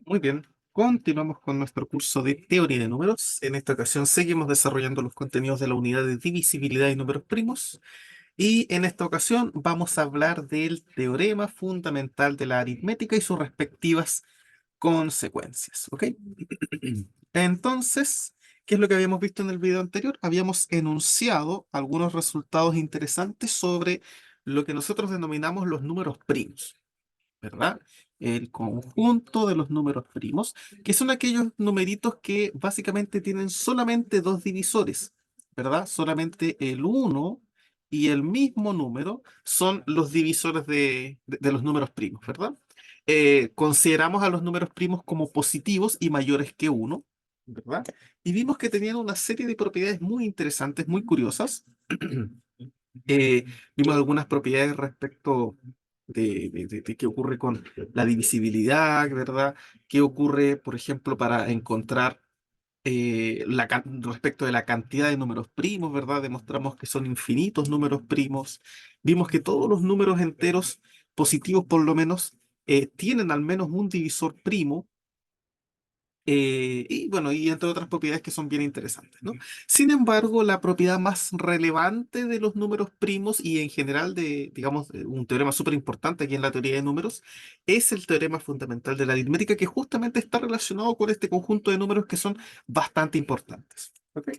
Muy bien, continuamos con nuestro curso de teoría de números. En esta ocasión seguimos desarrollando los contenidos de la unidad de divisibilidad y números primos. Y en esta ocasión vamos a hablar del teorema fundamental de la aritmética y sus respectivas consecuencias. ¿Ok? Entonces, ¿qué es lo que habíamos visto en el video anterior? Habíamos enunciado algunos resultados interesantes sobre lo que nosotros denominamos los números primos. ¿Verdad? El conjunto de los números primos, que son aquellos numeritos que básicamente tienen solamente dos divisores, ¿verdad? Solamente el uno y el mismo número son los divisores de los números primos, ¿verdad? Consideramos a los números primos como positivos y mayores que uno, ¿verdad? Y vimos que tenían una serie de propiedades muy interesantes, muy curiosas. Eh, Vimos algunas propiedades respecto de qué ocurre con la divisibilidad, ¿verdad? ¿Qué ocurre, por ejemplo, para encontrar respecto de la cantidad de números primos, ¿verdad? Demostramos que son infinitos números primos. Vimos que todos los números enteros positivos, por lo menos, tienen al menos un divisor primo, y bueno, y entre otras propiedades que son bien interesantes, ¿no? Sin embargo, la propiedad más relevante de los números primos y en general digamos, un teorema súper importante aquí en la teoría de números, es el teorema fundamental de la aritmética que justamente está relacionado con este conjunto de números que son bastante importantes. ¿Ok?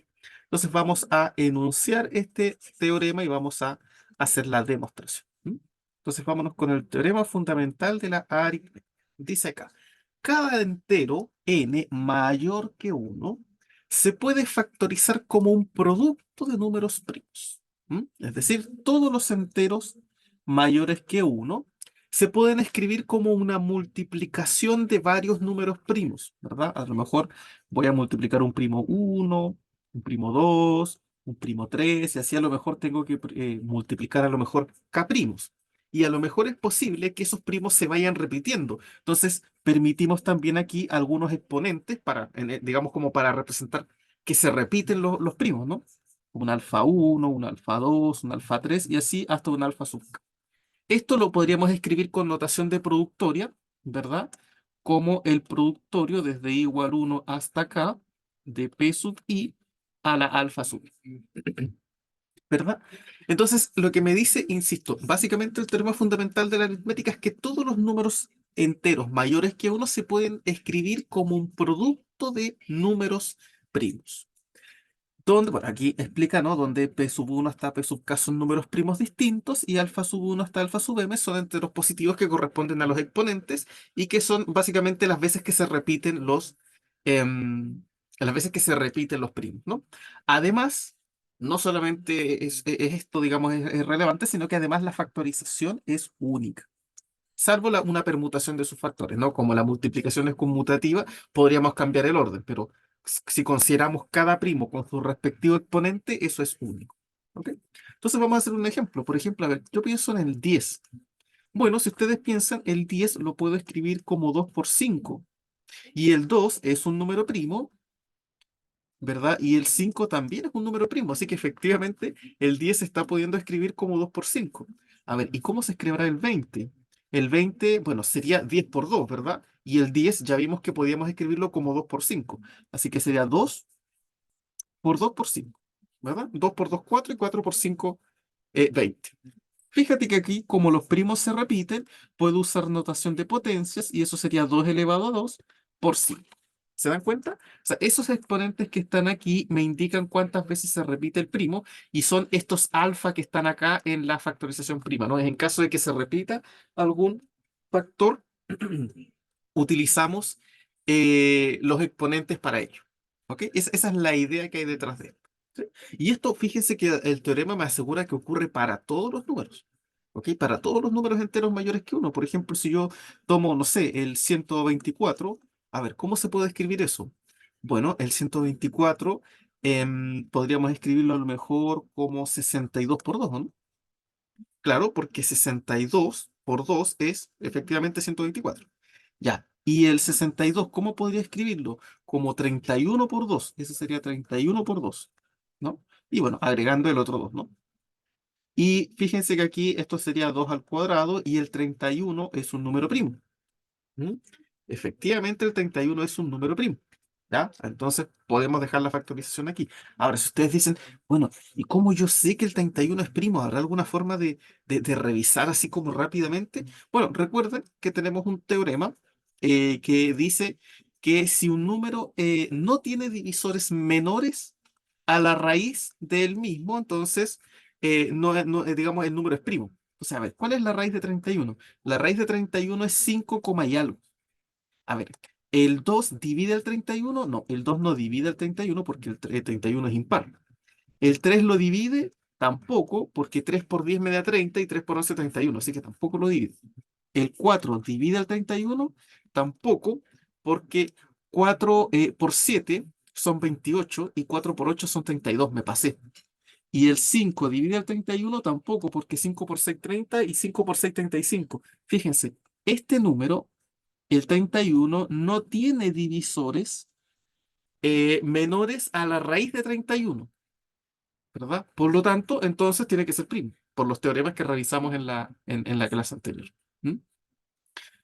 Entonces vamos a enunciar este teorema y vamos a hacer la demostración. ¿M? Entonces vámonos con el teorema fundamental de la aritmética. Dice acá. Cada entero n mayor que uno se puede factorizar como un producto de números primos. ¿M? Es decir, todos los enteros mayores que uno se pueden escribir como una multiplicación de varios números primos, ¿verdad? A lo mejor voy a multiplicar un primo uno, un primo 2, un primo 3 y así a lo mejor tengo que multiplicar a lo mejor k primos. Y a lo mejor es posible que esos primos se vayan repitiendo. Entonces, permitimos también aquí algunos exponentes para, digamos, como para representar que se repiten los primos, ¿no? Un alfa uno, un alfa 2, un alfa 3 y así hasta un alfa sub k. Esto lo podríamos escribir con notación de productoria, ¿verdad? Como el productorio desde i igual 1 hasta k de p sub i a la alfa sub i. ¿Verdad? Entonces, lo que me dice, insisto, básicamente el teorema fundamental de la aritmética es que todos los números enteros mayores que uno se pueden escribir como un producto de números primos. Donde, bueno, aquí explica, ¿no? Donde p sub 1 hasta p sub k son números primos distintos y alfa sub 1 hasta alfa sub m son enteros positivos que corresponden a los exponentes y que son básicamente las veces que se repiten las veces que se repiten los primos, ¿no? Además, no solamente es esto, digamos, es relevante, sino que además la factorización es única. Salvo una permutación de sus factores, ¿no? Como la multiplicación es conmutativa, podríamos cambiar el orden, pero si consideramos cada primo con su respectivo exponente, eso es único. ¿Ok? Entonces vamos a hacer un ejemplo. Por ejemplo, a ver, yo pienso en el 10. Bueno, si ustedes piensan, el 10 lo puedo escribir como 2 por 5. Y el 2 es un número primo, ¿verdad? Y el 5 también es un número primo. Así que efectivamente el 10 se está pudiendo escribir como 2 por 5. A ver, ¿y cómo se escribirá el 20? El 20, bueno, sería 10 por 2, ¿verdad? Y el 10 ya vimos que podíamos escribirlo como 2 por 5. Así que sería 2 por 2 por 5, ¿verdad? 2 por 2, 4 y 4 por 5, 20. Fíjate que aquí, como los primos se repiten, puedo usar notación de potencias y eso sería 2 elevado a 2 por 5. ¿Se dan cuenta? O sea, esos exponentes que están aquí me indican cuántas veces se repite el primo y son estos alfa que están acá en la factorización prima, ¿no? En caso de que se repita algún factor, utilizamos los exponentes para ello. ¿Ok? Esa es la idea que hay detrás de esto. ¿Sí? Y esto, fíjense que el teorema me asegura que ocurre para todos los números. ¿Ok? Para todos los números enteros mayores que uno. Por ejemplo, si yo tomo, no sé, el 124, a ver, ¿cómo se puede escribir eso? Bueno, el 124 podríamos escribirlo a lo mejor como 62 por 2, ¿no? Claro, porque 62 por 2 es efectivamente 124. Ya. Y el 62, ¿cómo podría escribirlo? Como 31 por 2. Eso sería 31 por 2, ¿no? Y bueno, agregando el otro 2, ¿no? Y fíjense que aquí esto sería 2 al cuadrado y el 31 es un número primo. ¿Mm? Efectivamente, el 31 es un número primo. ¿Ya? Entonces podemos dejar la factorización aquí. Ahora, si ustedes dicen, bueno, ¿y cómo yo sé que el 31 es primo? ¿Habrá alguna forma de revisar así como rápidamente? Bueno, recuerden que tenemos un teorema que dice que si un número no tiene divisores menores a la raíz del mismo, entonces digamos, el número es primo. O sea, a ver, ¿cuál es la raíz de 31? La raíz de 31 es 5 coma y algo. A ver, ¿el 2 divide el 31? No, el 2 no divide el 31 porque el 31 es impar. ¿El 3 lo divide? Tampoco, porque 3 por 10 me da 30 y 3 por 11 31, así que tampoco lo divide. ¿El 4 divide el 31? Tampoco, porque 4 por 7 son 28 y 4 por 8 son 32, me pasé. Y el 5 divide el 31 tampoco, porque 5 por 6 30 y 5 por 6 35. Fíjense, este número, el 31, no tiene divisores menores a la raíz de 31, ¿verdad? Por lo tanto, entonces tiene que ser primo, por los teoremas que revisamos en la clase anterior. ¿Mm?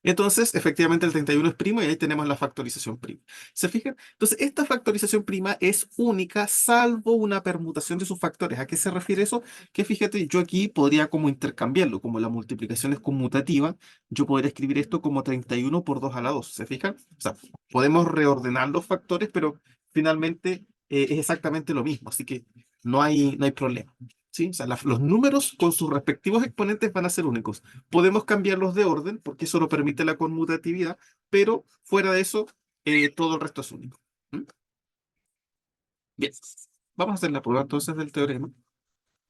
Entonces, efectivamente, el 31 es primo y ahí tenemos la factorización prima. ¿Se fijan? Entonces, esta factorización prima es única salvo una permutación de sus factores. ¿A qué se refiere eso? Que fíjate, yo aquí podría como intercambiarlo, como la multiplicación es conmutativa, yo podría escribir esto como 31 por 2 a la 2. ¿Se fijan? O sea, podemos reordenar los factores, pero finalmente es exactamente lo mismo, así que no hay problema. ¿Sí? O sea, los números con sus respectivos exponentes van a ser únicos. Podemos cambiarlos de orden porque eso lo permite la conmutatividad, pero fuera de eso, todo el resto es único. ¿Mm? Bien, vamos a hacer la prueba entonces del teorema,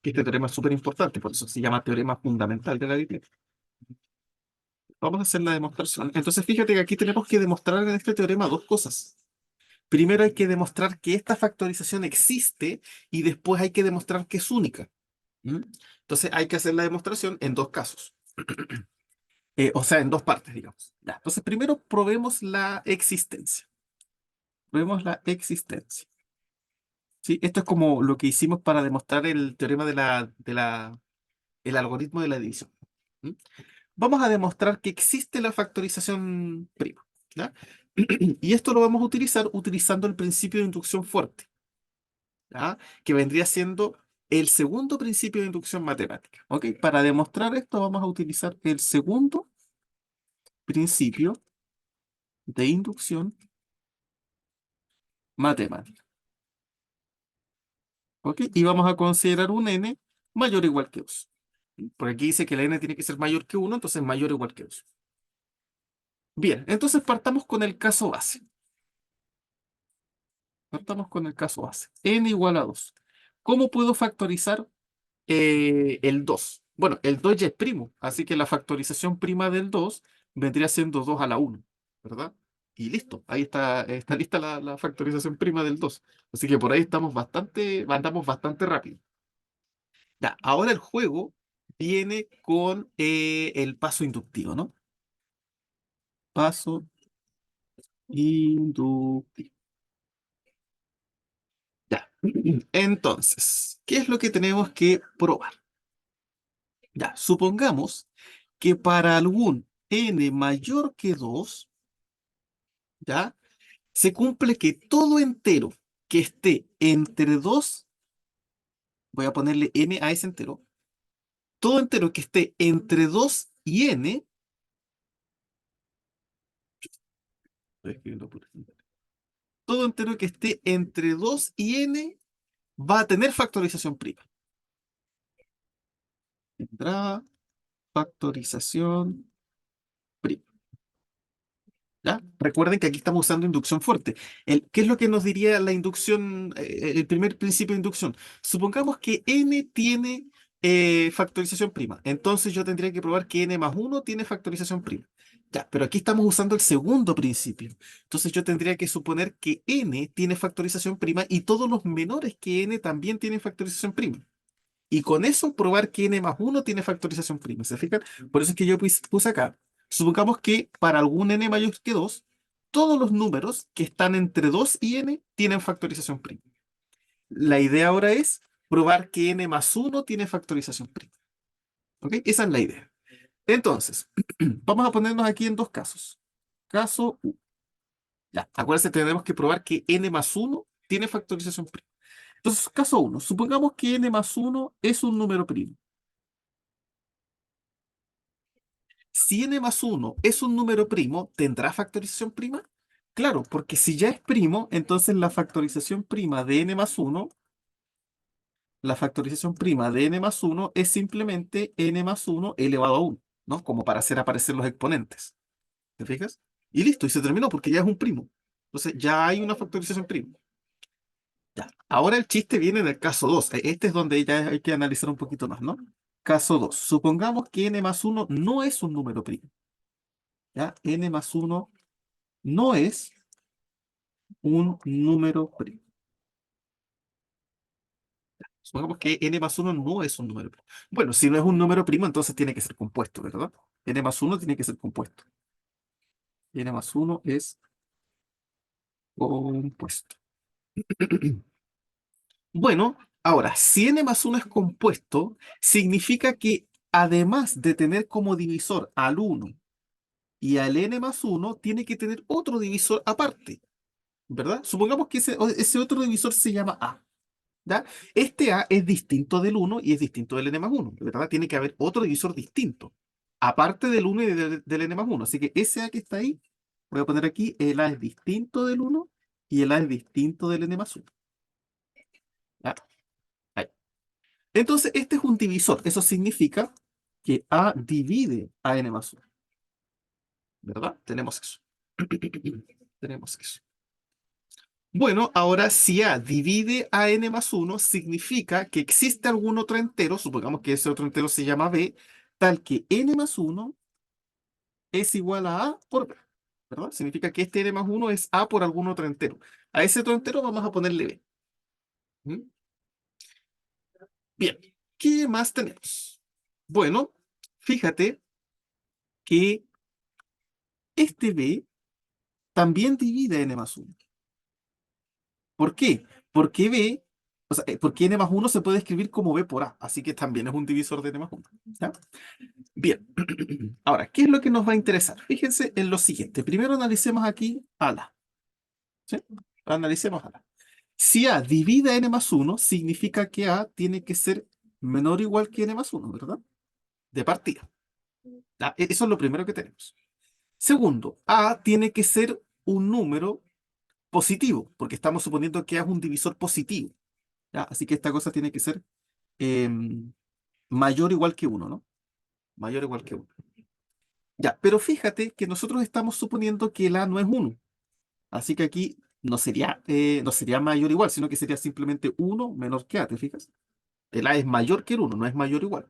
que este teorema es súper importante, por eso se llama teorema fundamental de la aritmética. Vamos a hacer la demostración. Entonces, fíjate que aquí tenemos que demostrar en este teorema dos cosas. Primero hay que demostrar que esta factorización existe y después hay que demostrar que es única. ¿Mm? Entonces, hay que hacer la demostración en dos casos. O sea, en dos partes, digamos. Ya, entonces, primero probemos la existencia. Probemos la existencia. ¿Sí? Esto es como lo que hicimos para demostrar el teorema el algoritmo de la división. ¿Mm? Vamos a demostrar que existe la factorización prima. ¿Ya? Y esto lo vamos a utilizar utilizando el principio de inducción fuerte, ¿ya? Que vendría siendo el segundo principio de inducción matemática. ¿Ok? Para demostrar esto vamos a utilizar el segundo principio de inducción matemática. ¿Ok? Y vamos a considerar un n mayor o igual que 2. Por aquí dice que la n tiene que ser mayor que 1, entonces mayor o igual que 2. Bien, entonces partamos con el caso base. Partamos con el caso base. N igual a 2. ¿Cómo puedo factorizar el 2? Bueno, el 2 ya es primo, así que la factorización prima del 2 vendría siendo 2 a la 1, ¿verdad? Y listo, ahí está lista la factorización prima del 2. Así que por ahí andamos bastante rápido. Ya, ahora el juego viene con el paso inductivo, ¿no? Paso inductivo. Ya. Entonces, ¿qué es lo que tenemos que probar? Ya, supongamos que para algún n mayor que 2, ¿ya? Se cumple que todo entero que esté entre 2, voy a ponerle n a ese entero, todo entero que esté entre 2 y n, estoy escribiendo por ejemplo, todo entero que esté entre 2 y n va a tener factorización prima. Tendrá factorización prima. ¿Ya? Recuerden que aquí estamos usando inducción fuerte. ¿Qué es lo que nos diría la inducción, el primer principio de inducción? Supongamos que n tiene factorización prima. Entonces yo tendría que probar que n más 1 tiene factorización prima. Ya, pero aquí estamos usando el segundo principio. Entonces yo tendría que suponer que n tiene factorización prima y todos los menores que n también tienen factorización prima. Y con eso probar que n más 1 tiene factorización prima. ¿Se fijan? Por eso es que yo puse acá. Supongamos que para algún n mayor que 2, todos los números que están entre 2 y n tienen factorización prima. La idea ahora es probar que n más 1 tiene factorización prima. ¿Ok? Esa es la idea. Entonces, vamos a ponernos aquí en dos casos. Caso 1. Ya, acuérdense, tenemos que probar que n más 1 tiene factorización prima. Entonces, caso 1, supongamos que n más 1 es un número primo. Si n más 1 es un número primo, ¿tendrá factorización prima? Claro, porque si ya es primo, entonces la factorización prima de n más 1, la factorización prima de n más 1 es simplemente n más 1 elevado a 1, ¿no? Como para hacer aparecer los exponentes. ¿Te fijas? Y listo, y se terminó porque ya es un primo. Entonces ya hay una factorización prima. Ya. Ahora el chiste viene en el caso 2. Este es donde ya hay que analizar un poquito más, ¿no? Caso 2. Supongamos que n más 1 no es un número primo. ¿Ya? N más 1 no es un número primo. Supongamos que n más 1 no es un número primo. Bueno, si no es un número primo, entonces tiene que ser compuesto, ¿verdad? N más 1 tiene que ser compuesto. N más 1 es compuesto. Bueno, ahora, si n más 1 es compuesto, significa que además de tener como divisor al 1 y al n más 1, tiene que tener otro divisor aparte, ¿verdad? Supongamos que ese otro divisor se llama a. ¿Ya? Este a es distinto del 1 y es distinto del n más 1, ¿verdad? Tiene que haber otro divisor distinto, aparte del 1 y del n más 1. Así que ese a que está ahí, voy a poner aquí, el a es distinto del 1 y el a es distinto del n más 1. ¿Ya? Ahí. Entonces, este es un divisor. Eso significa que a divide a n más 1, ¿verdad? Tenemos eso. Tenemos eso. Bueno, ahora si A divide a n más 1, significa que existe algún otro entero, supongamos que ese otro entero se llama b, tal que n más 1 es igual a por b, ¿verdad? Significa que este n más 1 es a por algún otro entero. A ese otro entero vamos a ponerle b. ¿Mm? Bien, ¿qué más tenemos? Bueno, fíjate que este b también divide a n más 1. ¿Por qué? Porque b, o sea, porque n más 1 se puede escribir como b por a, así que también es un divisor de n más 1. ¿Ya? Bien, ahora, ¿qué es lo que nos va a interesar? Fíjense en lo siguiente. Primero analicemos aquí a la. ¿Sí? Analicemos a la. Si a divide a n más 1, significa que a tiene que ser menor o igual que n más 1, ¿verdad? De partida. ¿Ya? Eso es lo primero que tenemos. Segundo, a tiene que ser un número positivo, porque estamos suponiendo que a es un divisor positivo. ¿Ya? Así que esta cosa tiene que ser mayor o igual que 1, ¿no? Mayor o igual que 1. Ya, pero fíjate que nosotros estamos suponiendo que el A no es 1. Así que aquí no sería mayor o igual, sino que sería simplemente 1 menor que A, ¿te fijas? El A es mayor que el 1, no es mayor o igual.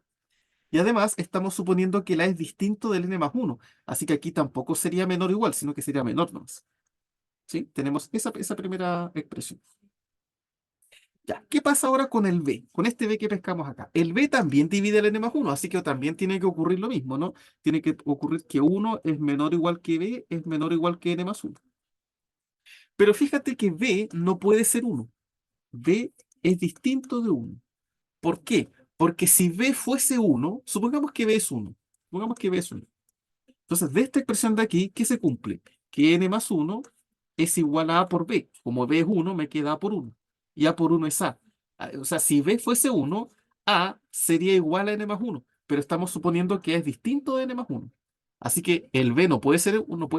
Y además estamos suponiendo que el A es distinto del n más 1. Así que aquí tampoco sería menor o igual, sino que sería menor nomás. ¿Sí? Tenemos esa primera expresión. Ya, ¿qué pasa ahora con el b? Con este b que pescamos acá. El b también divide el n más 1, así que también tiene que ocurrir lo mismo, ¿no? Tiene que ocurrir que 1 es menor o igual que b, es menor o igual que n más 1. Pero fíjate que b no puede ser 1. B es distinto de 1. ¿Por qué? Porque si b fuese 1, supongamos que b es 1. Supongamos que b es 1. Entonces, de esta expresión de aquí, ¿qué se cumple? Que n más 1 es igual a por b. Como b es 1, me queda a por 1. Y a por 1 es a. O sea, si b fuese 1, a sería igual a n más 1. Pero estamos suponiendo que es distinto de n más 1. Así que el b no puede ser 1.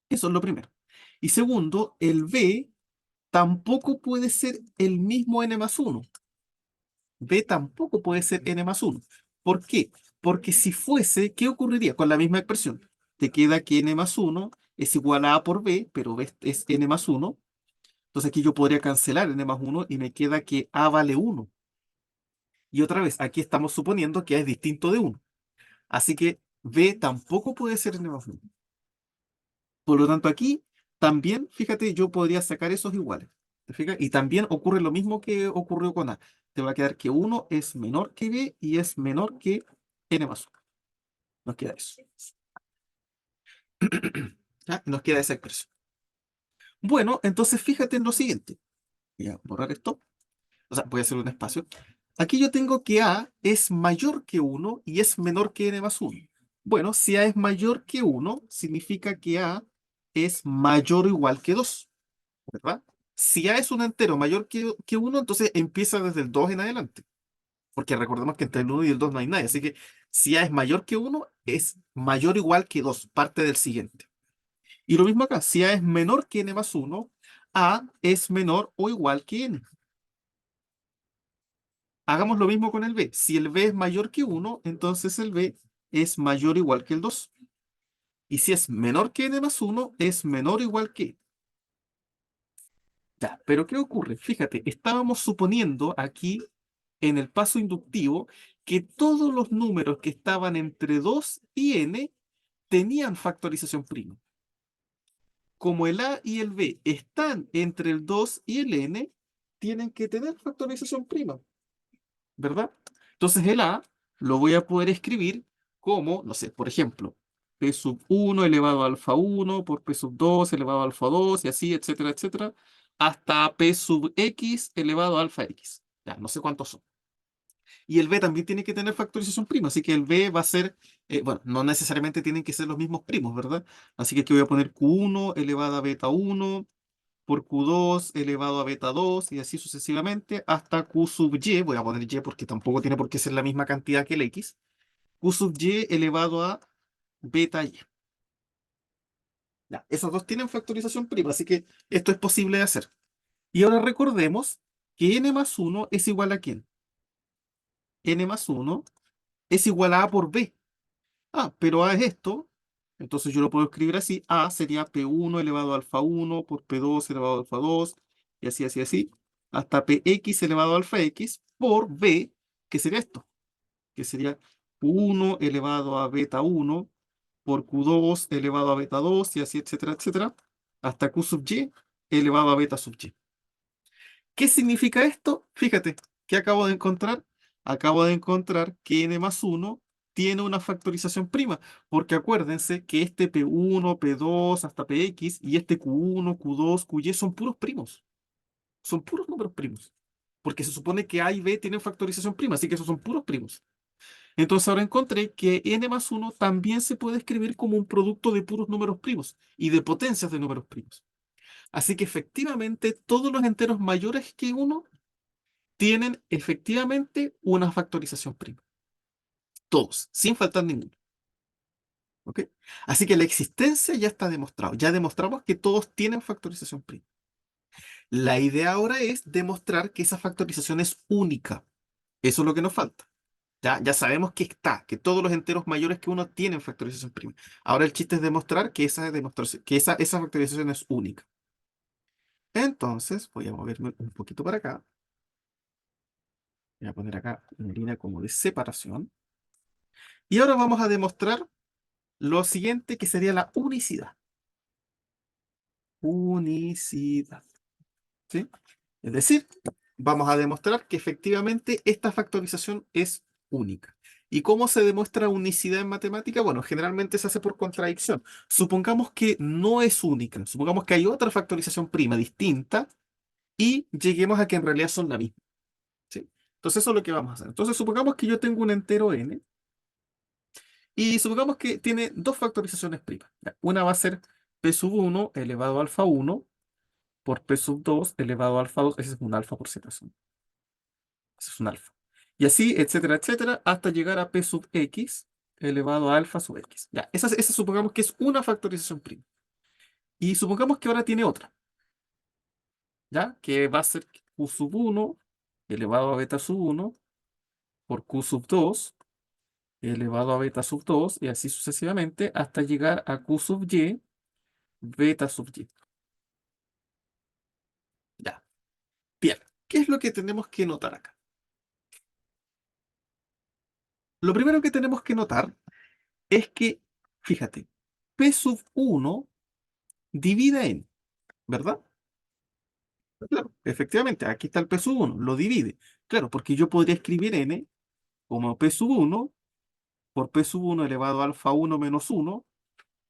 Eso es lo primero. Y segundo, el b tampoco puede ser el mismo n más 1. B tampoco puede ser n más 1. ¿Por qué? Porque si fuese, ¿qué ocurriría con la misma expresión? Te queda que n más 1 es igual a por b, pero b es n más 1. Entonces aquí yo podría cancelar n más 1 y me queda que a vale 1. Y otra vez, aquí estamos suponiendo que a es distinto de 1. Así que b tampoco puede ser n más 1. Por lo tanto, aquí también, fíjate, yo podría sacar esos iguales. ¿Te fijas? Y también ocurre lo mismo que ocurrió con A. Te va a quedar que 1 es menor que B y es menor que N más 1. Nos queda eso. ¿Ya? Nos queda esa expresión. Bueno, entonces fíjate en lo siguiente. Voy a borrar esto. O sea, voy a hacer un espacio. Aquí yo tengo que A es mayor que 1 y es menor que N más 1. Bueno, si A es mayor que uno, significa que A es mayor o igual que 2, ¿verdad? Si A es un entero mayor que uno, entonces empieza desde el 2 en adelante, porque recordemos que entre el uno y el 2 no hay nadie, así que si A es mayor que uno, es mayor o igual que 2, parte del siguiente. Y lo mismo acá, si A es menor que n más uno, A es menor o igual que n. Hagamos lo mismo con el B. Si el B es mayor que uno, entonces el B es mayor o igual que el 2. Y si es menor que n más uno, es menor o igual que. Ya, pero ¿qué ocurre? Fíjate, estábamos suponiendo aquí en el paso inductivo que todos los números que estaban entre 2 y n tenían factorización prima. Como el A y el B están entre el 2 y el n, tienen que tener factorización prima, ¿verdad? Entonces el A lo voy a poder escribir como, no sé, por ejemplo, P sub 1 elevado a alfa 1 por P sub 2 elevado a alfa 2 y así, etcétera, etcétera, hasta P sub X elevado a alfa X. Ya, no sé cuántos son. Y el B también tiene que tener factorización prima, así que el B va a ser, bueno, no necesariamente tienen que ser los mismos primos, ¿verdad? Así que aquí voy a poner Q1 elevado a beta 1 por Q2 elevado a beta 2 y así sucesivamente hasta Q sub Y, voy a poner Y porque tampoco tiene por qué ser la misma cantidad que el X, Q sub Y elevado a beta Y. Ya, esos dos tienen factorización prima, así que esto es posible de hacer. Y ahora recordemos que n más uno es igual a ¿quién? N más uno es igual a por B. Ah, pero A es esto, entonces yo lo puedo escribir así. A sería P1 elevado a alfa 1 por P2 elevado a alfa 2 y así, así, así, hasta Px elevado a alfa X por B, que sería esto, que sería Q1 elevado a beta 1 por Q2 elevado a beta 2 y así, etcétera, etcétera, hasta Q sub Y elevado a beta sub Y. ¿Qué significa esto? Fíjate, ¿qué acabo de encontrar? Acabo de encontrar que n más uno tiene una factorización prima, porque acuérdense que este P1, P2 hasta Px y este Q1, Q2, Qy son puros primos, son puros números primos, porque se supone que A y B tienen factorización prima, así que esos son puros primos. Entonces ahora encontré que n más uno también se puede escribir como un producto de puros números primos y de potencias de números primos. Así que efectivamente todos los enteros mayores que uno tienen efectivamente una factorización prima. Todos, sin faltar ninguno. ¿Ok? Así que la existencia ya está demostrado. Ya demostramos que todos tienen factorización prima. La idea ahora es demostrar que esa factorización es única. Eso es lo que nos falta. Ya sabemos que está, que todos los enteros mayores que uno tienen factorización prima. Ahora el chiste es demostrar que esa factorización es única. Entonces, voy a moverme un poquito para acá. Voy a poner acá una línea como de separación. Y ahora vamos a demostrar lo siguiente que sería la unicidad. Unicidad. ¿Sí? Es decir, vamos a demostrar que efectivamente esta factorización es única. ¿Y cómo se demuestra unicidad en matemática? Bueno, generalmente se hace por contradicción. Supongamos que no es única, supongamos que hay otra factorización prima distinta y lleguemos a que en realidad son la misma. ¿Sí? Entonces eso es lo que vamos a hacer. Entonces supongamos que yo tengo un entero n y supongamos que tiene dos factorizaciones primas. Ya, una va a ser p sub 1 elevado a alfa 1 por p sub 2 elevado a alfa 2. Ese es un alfa por si acaso. Ese es un alfa. Y así, etcétera, etcétera, hasta llegar a p sub x elevado a alfa sub x. Ya, esa supongamos que es una factorización prima. Y supongamos que ahora tiene otra, ¿ya? Que va a ser q sub 1 elevado a beta sub 1 por q sub 2 elevado a beta sub 2 y así sucesivamente hasta llegar a q sub y beta sub y. Ya, bien. ¿Qué es lo que tenemos que notar acá? Lo primero que tenemos que notar es que, fíjate, p sub 1 divide en, ¿verdad? Claro, efectivamente, aquí está el p sub 1, lo divide. Claro, porque yo podría escribir n como p sub 1 por p sub 1 elevado a alfa 1 menos 1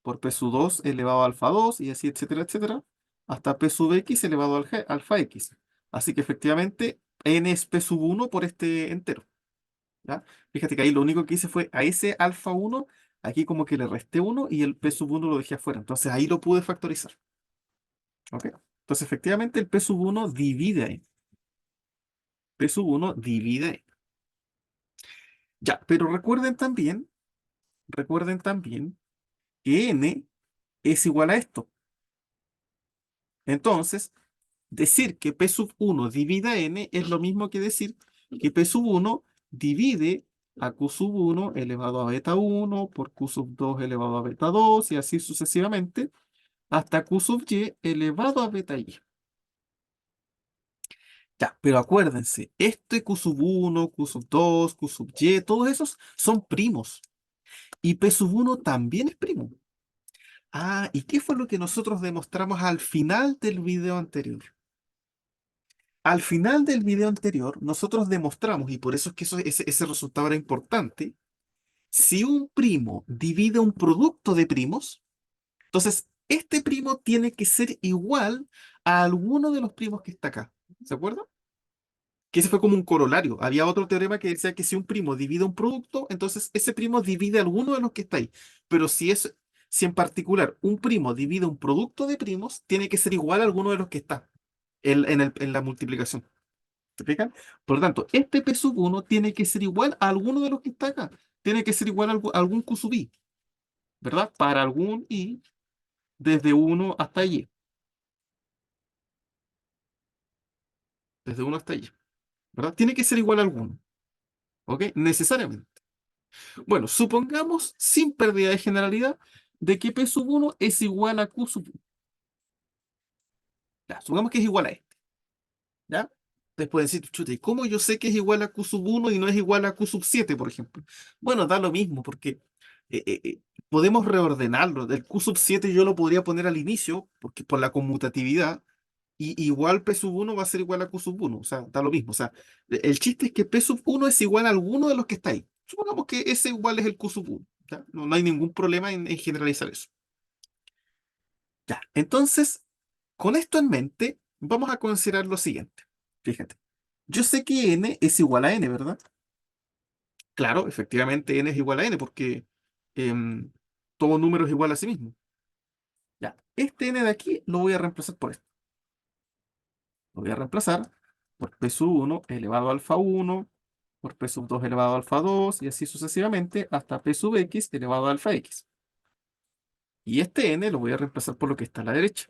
por p sub 2 elevado a alfa 2 y así, etcétera, etcétera, hasta p sub x elevado al alfa x. Así que efectivamente n es p sub 1 por este entero. ¿Ya? Fíjate que ahí lo único que hice fue a ese alfa 1 Aquí como que le resté uno y el P sub 1 lo dejé afuera. Entonces ahí lo pude factorizar. ¿Ok? Entonces efectivamente el P sub 1 divide a n. P sub 1 divide a n. Ya, pero recuerden también que n es igual a esto. Entonces, decir que P sub 1 divide a n es lo mismo que decir que P sub 1 divide a Q sub 1 elevado a beta 1 por Q sub 2 elevado a beta 2 y así sucesivamente hasta Q sub y elevado a beta y. Ya, pero acuérdense, este Q sub 1, Q sub 2, Q sub y, todos esos son primos. Y P sub 1 también es primo. Ah, ¿y qué fue lo que nosotros demostramos al final del video anterior? Al final del video anterior, nosotros demostramos, y por eso es que ese resultado era importante, si un primo divide un producto de primos, entonces este primo tiene que ser igual a alguno de los primos que está acá. ¿Se acuerdan? Que ese fue como un corolario. Había otro teorema que decía que si un primo divide un producto, entonces ese primo divide alguno de los que está ahí. Pero si en particular un primo divide un producto de primos, tiene que ser igual a alguno de los que está en la multiplicación. ¿Se fijan? Por lo tanto, este P sub 1 tiene que ser igual a alguno de los que está acá. Tiene que ser igual a algún Q sub i, ¿verdad? Para algún i desde uno hasta y. Desde uno hasta y, ¿verdad? Tiene que ser igual a alguno, ¿ok? Necesariamente. Bueno, supongamos, sin pérdida de generalidad, de que P sub 1 es igual a Q sub 1. Ya, supongamos que es igual a este, ¿ya? Después decir, chuta, ¿y cómo yo sé que es igual a Q sub 1 y no es igual a Q sub 7, por ejemplo? Bueno, da lo mismo, porque eh, eh, eh, podemos reordenarlo. El Q sub 7 yo lo podría poner al inicio, porque por la conmutatividad, y igual P sub 1 va a ser igual a Q sub 1, o sea, da lo mismo. O sea, el chiste es que P sub 1 es igual a alguno de los que está ahí. Supongamos que ese igual es el Q sub 1, ¿ya? No, no hay ningún problema en generalizar eso. Ya, entonces, con esto en mente, vamos a considerar lo siguiente. Fíjate, yo sé que n es igual a n, ¿verdad? Claro, efectivamente n es igual a n porque em, todo número es igual a sí mismo. Ya, este n de aquí lo voy a reemplazar por esto. Lo voy a reemplazar por p sub 1 elevado a alfa 1, por p sub 2 elevado a alfa 2 y así sucesivamente hasta p sub x elevado a alfa x. Y este n lo voy a reemplazar por lo que está a la derecha.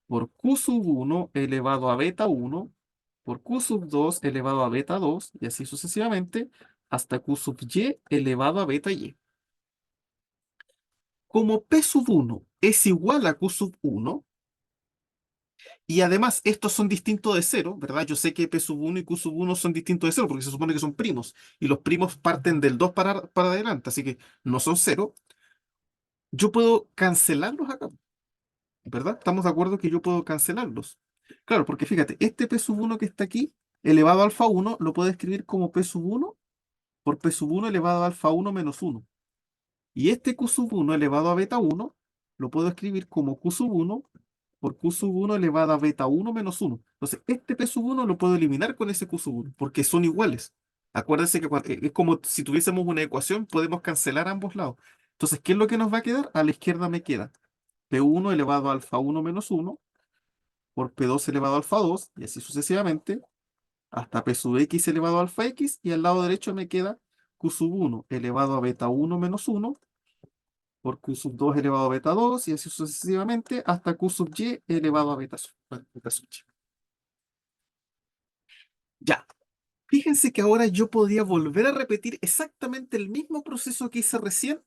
Por q sub 1 elevado a beta 1, por q sub 2 elevado a beta 2 y así sucesivamente hasta q sub y elevado a beta y. Como p sub 1 es igual a q sub 1, y además estos son distintos de cero, ¿verdad? Yo sé que p sub 1 y q sub 1 son distintos de cero porque se supone que son primos, y los primos parten del 2 para adelante, así que no son cero. Yo puedo cancelarlos acá, ¿verdad? ¿Estamos de acuerdo que yo puedo cancelarlos? Claro, porque fíjate, este P sub 1 que está aquí, elevado a alfa 1, lo puedo escribir como P sub 1 por P sub 1 elevado a alfa 1 menos 1. Y este Q sub 1 elevado a beta 1, lo puedo escribir como Q sub 1 por Q sub 1 elevado a beta 1 menos 1. Entonces, este P sub 1 lo puedo eliminar con ese Q sub 1, porque son iguales. Acuérdense que es como si tuviésemos una ecuación, podemos cancelar ambos lados. Entonces, ¿qué es lo que nos va a quedar? A la izquierda me queda P1 elevado a alfa 1 menos 1 por P2 elevado a alfa 2 y así sucesivamente hasta P sub X elevado a alfa X y al lado derecho me queda Q sub 1 elevado a beta 1 menos 1 por Q sub 2 elevado a beta 2 y así sucesivamente hasta Q sub Y elevado a beta sub Y. Ya, fíjense que ahora yo podría volver a repetir exactamente el mismo proceso que hice recién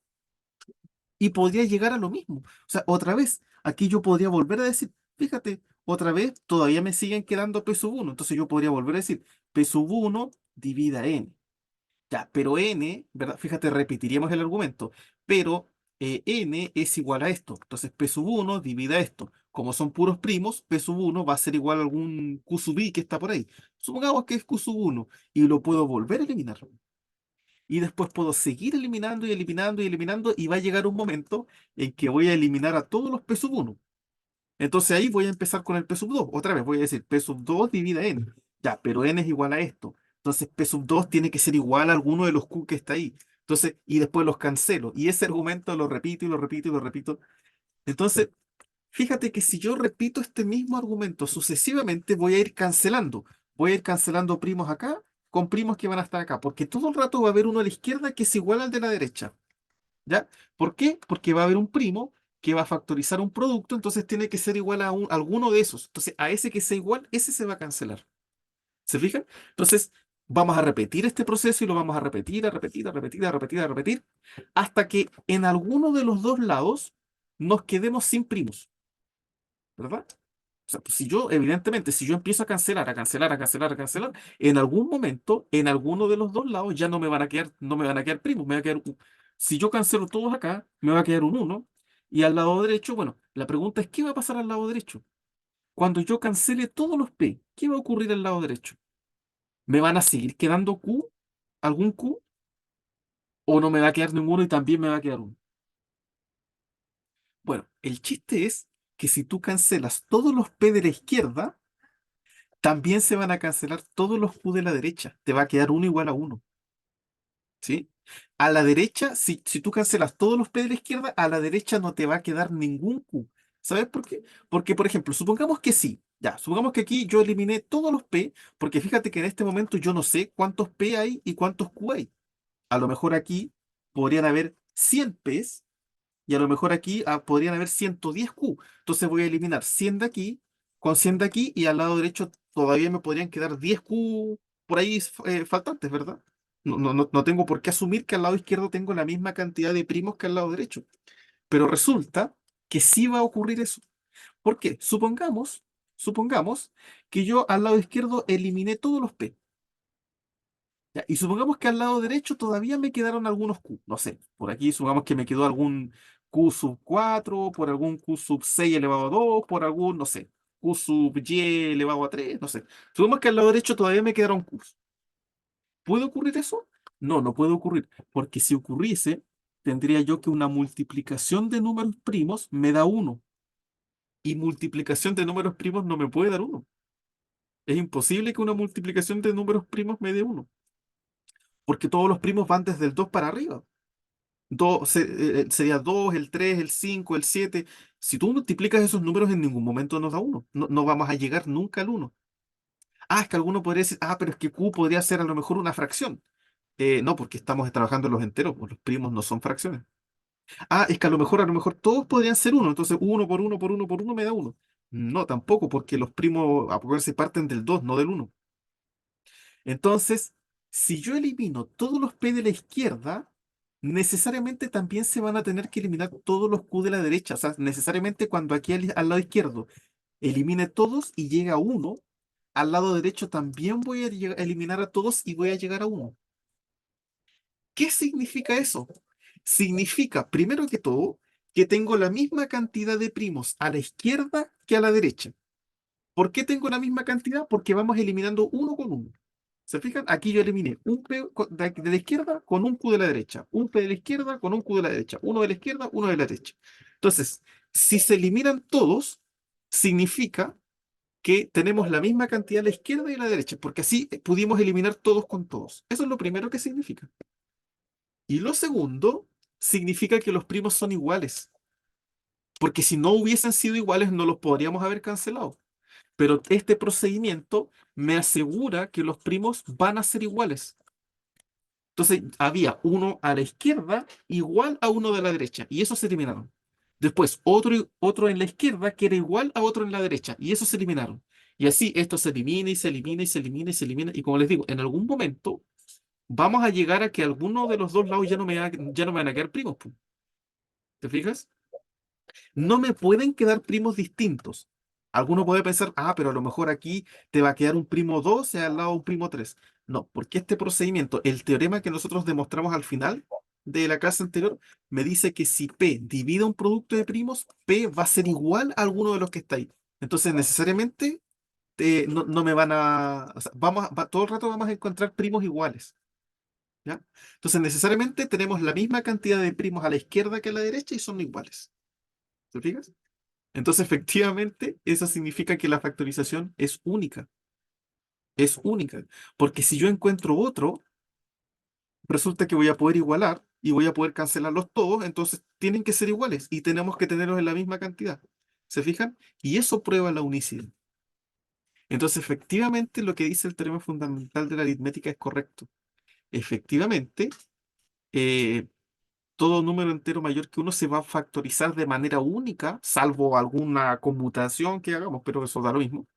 y podría llegar a lo mismo. O sea, otra vez, aquí yo podría volver a decir, fíjate, otra vez todavía me siguen quedando P sub 1, entonces yo podría volver a decir P sub 1 divida n. Ya, pero n, ¿verdad? Fíjate, repetiríamos el argumento, pero n es igual a esto. Entonces P sub 1 divida esto. Como son puros primos, P sub 1 va a ser igual a algún Q sub i que está por ahí. Supongamos que es Q sub 1 y lo puedo volver a eliminar. Y después puedo seguir eliminando y eliminando y eliminando y va a llegar un momento en que voy a eliminar a todos los P sub 1. Entonces ahí voy a empezar con el P sub 2. Otra vez voy a decir P sub 2 divide n. Ya, pero n es igual a esto. Entonces P sub 2 tiene que ser igual a alguno de los Q que está ahí. Entonces, y después los cancelo. Y ese argumento lo repito y lo repito y lo repito. Entonces, fíjate que si yo repito este mismo argumento sucesivamente, voy a ir cancelando. Voy a ir cancelando primos acá con primos que van a estar acá. Porque todo el rato va a haber uno a la izquierda que es igual al de la derecha. ¿Ya? ¿Por qué? Porque va a haber un primo que va a factorizar un producto, entonces tiene que ser igual a alguno de esos. Entonces, a ese que sea igual, ese se va a cancelar. ¿Se fijan? Entonces, vamos a repetir este proceso y lo vamos a repetir, a repetir, a repetir, a repetir, a repetir, hasta que en alguno de los dos lados nos quedemos sin primos, ¿verdad? O sea, pues si yo, evidentemente, si yo empiezo a cancelar, a cancelar, a cancelar, a cancelar, en algún momento, en alguno de los dos lados ya no me van a quedar, no me van a quedar primos, me va a quedar si yo cancelo todos acá, me va a quedar un uno y al lado derecho, bueno, la pregunta es, ¿qué va a pasar al lado derecho? Cuando yo cancele todos los P, ¿qué va a ocurrir al lado derecho? ¿Me van a seguir quedando Q? ¿Algún Q? ¿O no me va a quedar ninguno y también me va a quedar uno? Bueno, el chiste es que si tú cancelas todos los P de la izquierda, también se van a cancelar todos los Q de la derecha. Te va a quedar uno igual a uno, ¿sí? A la derecha, si tú cancelas todos los P de la izquierda, a la derecha no te va a quedar ningún Q. ¿Sabes por qué? Porque, por ejemplo, supongamos que sí. Ya, supongamos que aquí yo eliminé todos los P, porque fíjate que en este momento yo no sé cuántos P hay y cuántos Q hay. A lo mejor aquí podrían haber 100 P's y a lo mejor aquí podrían haber 110 Q. Entonces voy a eliminar 100 de aquí con 100 de aquí y al lado derecho todavía me podrían quedar 10 Q por ahí faltantes, ¿verdad? No tengo por qué asumir que al lado izquierdo tengo la misma cantidad de primos que al lado derecho. Pero resulta que sí va a ocurrir eso. ¿Por qué? Supongamos que yo al lado izquierdo eliminé todos los P. Ya, y supongamos que al lado derecho todavía me quedaron algunos Q. No sé, por aquí supongamos que me quedó algún Q sub 4 por algún Q sub 6 elevado a 2 por algún, no sé, Q sub Y elevado a 3 no sé. Supongamos que al lado derecho todavía me quedaron Qs. ¿Puede ocurrir eso? No, no puede ocurrir, porque si ocurriese, tendría yo que una multiplicación de números primos me da uno y multiplicación de números primos no me puede dar uno. Es imposible que una multiplicación de números primos me dé uno porque todos los primos van desde el 2 para arriba. Sería 2 el 3 el 5 el 7. Si tú multiplicas esos números, en ningún momento nos da uno. No vamos a llegar nunca al uno. Ah, es que alguno podría decir, pero es que Q podría ser a lo mejor una fracción. No, porque estamos trabajando en los enteros, pues los primos no son fracciones. Es que a lo mejor todos podrían ser uno, entonces uno por uno por uno por uno me da uno. No, tampoco, porque los primos a se parten del 2 no del uno. Entonces, si yo elimino todos los P de la izquierda, necesariamente también se van a tener que eliminar todos los Q de la derecha. O sea, necesariamente cuando aquí al lado izquierdo elimine todos y llega a uno, al lado derecho también voy a eliminar a todos y voy a llegar a uno. ¿Qué significa eso? Significa, primero que todo, que tengo la misma cantidad de primos a la izquierda que a la derecha. ¿Por qué tengo la misma cantidad? Porque vamos eliminando uno con uno. ¿Se fijan? Aquí yo eliminé un P de la izquierda con un Q de la derecha, un P de la izquierda con un Q de la derecha, uno de la izquierda, uno de la derecha. Entonces, si se eliminan todos, significa que tenemos la misma cantidad a la izquierda y a la derecha, porque así pudimos eliminar todos con todos. Eso es lo primero que significa. Y lo segundo, significa que los primos son iguales, porque si no hubiesen sido iguales, no los podríamos haber cancelado. Pero este procedimiento me asegura que los primos van a ser iguales. Entonces había uno a la izquierda igual a uno de la derecha y esos se eliminaron. Después otro en la izquierda que era igual a otro en la derecha y esos se eliminaron. Y así esto se elimina y se elimina y se elimina y se elimina. Y como les digo, en algún momento vamos a llegar a que alguno de los dos lados ya no me van a quedar primos, pu. ¿Te fijas? No me pueden quedar primos distintos. Alguno puede pensar, pero a lo mejor aquí te va a quedar un primo 2 y al lado un primo 3. No, porque este procedimiento, el teorema que nosotros demostramos al final de la clase anterior, me dice que si P divide un producto de primos, P va a ser igual a alguno de los que está ahí. Entonces, necesariamente, no me van a... o sea, todo el rato vamos a encontrar primos iguales. ¿Ya? Entonces, necesariamente tenemos la misma cantidad de primos a la izquierda que a la derecha y son iguales. ¿Te fijas? Entonces, efectivamente, eso significa que la factorización es única. Es única. Porque si yo encuentro otro, resulta que voy a poder igualar y voy a poder cancelarlos todos, entonces tienen que ser iguales y tenemos que tenerlos en la misma cantidad. ¿Se fijan? Y eso prueba la unicidad. Entonces, efectivamente, lo que dice el teorema fundamental de la aritmética es correcto. Efectivamente, eh, todo número entero mayor que uno se va a factorizar de manera única, salvo alguna conmutación que hagamos, pero eso da lo mismo,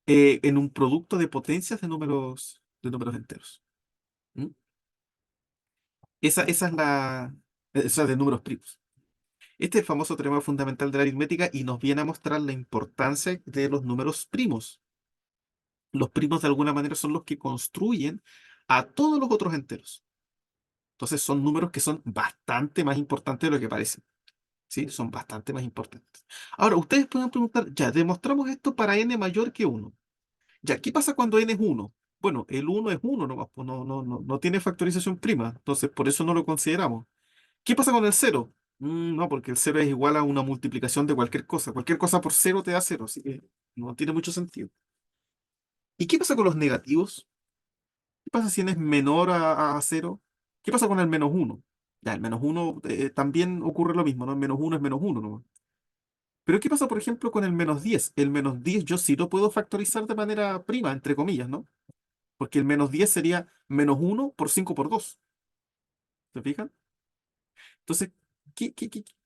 en un producto de potencias de números enteros. ¿Mm? Esa es esa de números primos. Este es el famoso teorema fundamental de la aritmética y nos viene a mostrar la importancia de los números primos. Los primos de alguna manera son los que construyen a todos los otros enteros. Entonces son números que son bastante más importantes de lo que parecen. ¿Sí? Son bastante más importantes. Ahora, ustedes pueden preguntar, ya, demostramos esto para n mayor que uno. Ya, ¿qué pasa cuando n es uno? Bueno, el uno es uno nomás, pues no tiene factorización prima, entonces por eso no lo consideramos. ¿Qué pasa con el cero? No, porque el cero es igual a una multiplicación de cualquier cosa. Cualquier cosa por cero te da cero, así que no tiene mucho sentido. ¿Y qué pasa con los negativos? ¿Qué pasa si n es menor a cero? ¿Qué pasa con el menos uno? Ya, el menos uno también ocurre lo mismo, ¿no? El menos uno es menos uno nomás. Pero ¿qué pasa, por ejemplo, con el menos 10? El menos 10 yo sí lo puedo factorizar de manera prima, entre comillas, ¿no? Porque el menos 10 sería menos uno por 5 por 2. ¿Se fijan? Entonces,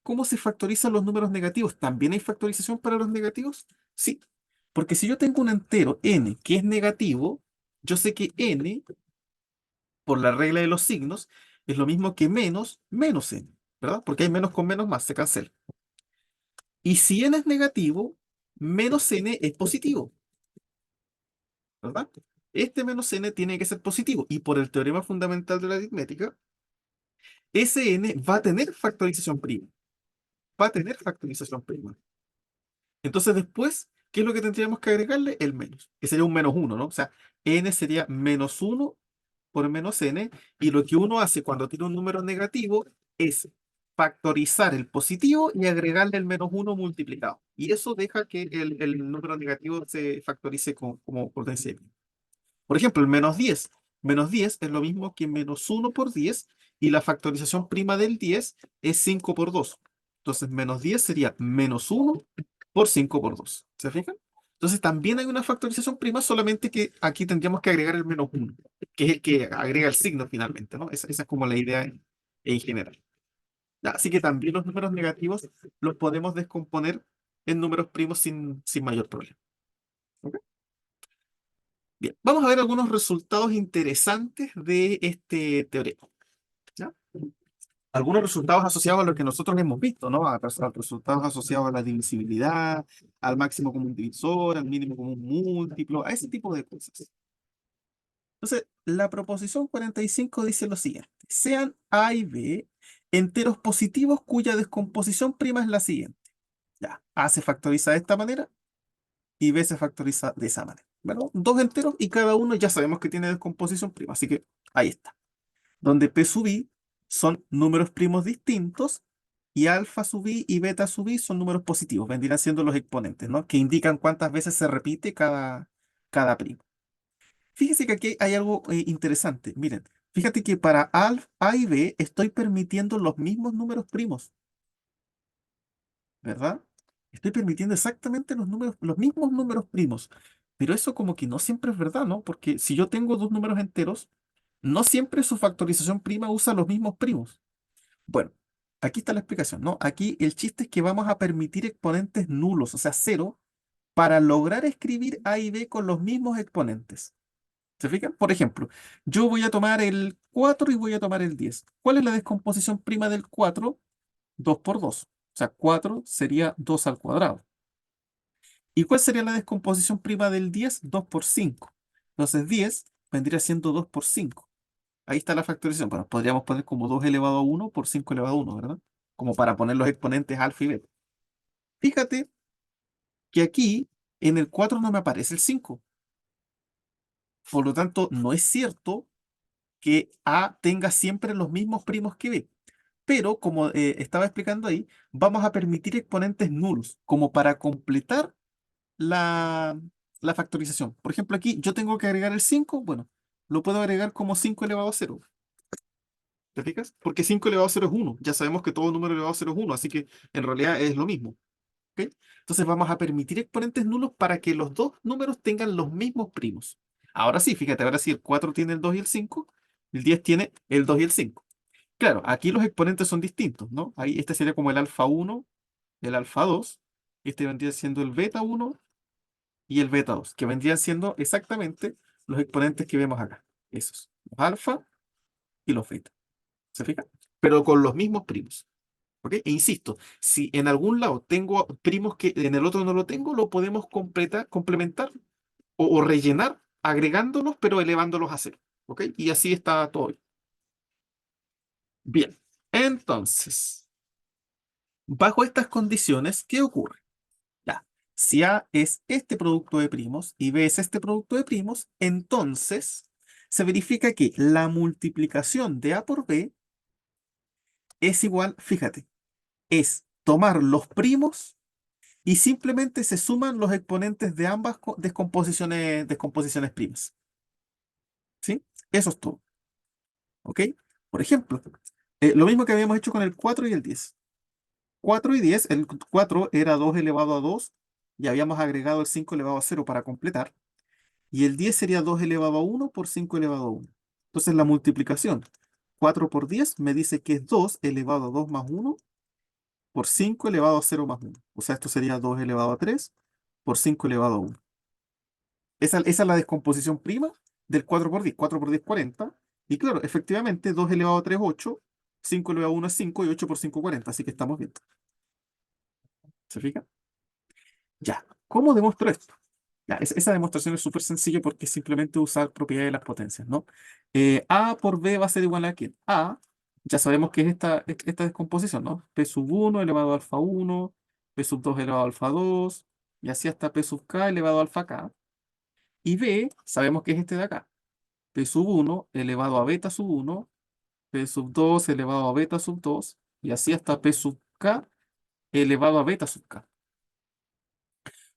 cómo se factorizan los números negativos? ¿También hay factorización para los negativos? Sí, porque si yo tengo un entero n que es negativo, yo sé que n, por la regla de los signos, es lo mismo que menos menos n, ¿verdad? Porque hay menos con menos más, se cancela. Y si n es negativo, menos n es positivo, ¿verdad? Este menos n tiene que ser positivo. Y por el teorema fundamental de la aritmética, ese n va a tener factorización prima. Va a tener factorización prima. Entonces después, ¿qué es lo que tendríamos que agregarle? El menos, que sería un menos uno, ¿no? O sea, n sería menos uno por menos n, y lo que uno hace cuando tiene un número negativo es factorizar el positivo y agregarle el menos uno multiplicado. Y eso deja que el número negativo se factorice como potencia. Por ejemplo, el menos 10. Menos 10 es lo mismo que menos uno por 10 y la factorización prima del 10 es 5 por 2. Entonces, menos 10 sería menos uno por 5 por 2. ¿Se fijan? Entonces, también hay una factorización prima, solamente que aquí tendríamos que agregar el menos uno, que es el que agrega el signo finalmente, ¿no? Esa es como la idea en general. Así que también los números negativos los podemos descomponer en números primos sin mayor problema. ¿Ok? Bien, vamos a ver algunos resultados interesantes de este teorema. ¿Ya? Algunos resultados asociados a lo que nosotros hemos visto, ¿no? A resultados asociados a la divisibilidad, al máximo común divisor, al mínimo común múltiplo, a ese tipo de cosas. Entonces, la proposición 45 dice lo siguiente: sean A y B enteros positivos cuya descomposición prima es la siguiente. Ya, A se factoriza de esta manera y B se factoriza de esa manera. ¿Verdad? Dos enteros y cada uno ya sabemos que tiene descomposición prima, así que ahí está. Donde P sub i son números primos distintos y alfa sub i y beta sub i son números positivos, vendrían siendo los exponentes, ¿no? Que indican cuántas veces se repite cada primo. Fíjese que aquí hay algo interesante. Miren, fíjate que para A y B estoy permitiendo los mismos números primos, ¿verdad? Estoy permitiendo exactamente los mismos números primos. Pero eso como que no siempre es verdad, ¿no? Porque si yo tengo dos números enteros, no siempre su factorización prima usa los mismos primos. Bueno, aquí está la explicación, ¿no? Aquí el chiste es que vamos a permitir exponentes nulos, o sea, cero, para lograr escribir A y B con los mismos exponentes. ¿Se fijan? Por ejemplo, yo voy a tomar el 4 y voy a tomar el 10. ¿Cuál es la descomposición prima del 4? 2 por 2. O sea, 4 sería 2 al cuadrado. ¿Y cuál sería la descomposición prima del 10? 2 por 5. Entonces 10 vendría siendo 2 por 5. Ahí está la factorización. Bueno, podríamos poner como 2 elevado a 1 por 5 elevado a 1, ¿verdad? Como para poner los exponentes alfa y beta. Fíjate que aquí en el 4 no me aparece el 5. Por lo tanto, no es cierto que A tenga siempre los mismos primos que B. Pero, como estaba explicando ahí, vamos a permitir exponentes nulos, como para completar la, la factorización. Por ejemplo, aquí yo tengo que agregar el 5, bueno, lo puedo agregar como 5 elevado a 0. ¿Te fijas? Porque 5 elevado a cero es uno. Ya sabemos que todo número elevado a cero es uno, así que en realidad es lo mismo. ¿Ok? Entonces vamos a permitir exponentes nulos para que los dos números tengan los mismos primos. Ahora sí, fíjate, ahora sí el 4 tiene el 2 y el 5, el 10 tiene el 2 y el 5. Claro, aquí los exponentes son distintos, ¿no? Ahí este sería como el alfa uno, el alfa 2, y este vendría siendo el beta uno y el beta 2, que vendrían siendo exactamente los exponentes que vemos acá. Esos, los alfa y los beta. ¿Se fija? Pero con los mismos primos. ¿Ok? E insisto, si en algún lado tengo primos que en el otro no lo tengo, lo podemos complementar o rellenar agregándolos, pero elevándolos a cero. ¿Ok? Y así está todo bien. Bien. Entonces, bajo estas condiciones, ¿qué ocurre? Ya. Si A es este producto de primos y B es este producto de primos, entonces se verifica que la multiplicación de A por B es igual, fíjate, es tomar los primos y simplemente se suman los exponentes de ambas descomposiciones primas. ¿Sí? Eso es todo. ¿Ok? Por ejemplo, lo mismo que habíamos hecho con el 4 y el 10. 4 y 10, el 4 era 2 elevado a 2 y habíamos agregado el 5 elevado a 0 para completar. Y el 10 sería 2 elevado a 1 por 5 elevado a 1. Entonces la multiplicación 4 por 10 me dice que es 2 elevado a 2 más 1 por 5 elevado a 0 más 1. O sea, esto sería 2 elevado a 3 por 5 elevado a 1. Esa es la descomposición prima del 4 por 10. 4 por 10, 40. Y claro, efectivamente, 2 elevado a 3, 8. 5 elevado a 1 es 5 y 8 por 5, 40. Así que estamos bien. ¿Se fija? Ya. ¿Cómo demuestro esto? Ya, esa demostración es súper sencilla porque es simplemente usar propiedades de las potencias, ¿no? A por B va a ser igual a ¿qué? A, ya sabemos que es esta descomposición, ¿no? P sub 1 elevado a alfa 1, P sub 2 elevado a alfa 2, y así hasta P sub K elevado a alfa K. Y B, sabemos que es este de acá. P sub 1 elevado a beta sub 1, P sub 2 elevado a beta sub 2, y así hasta P sub K elevado a beta sub K.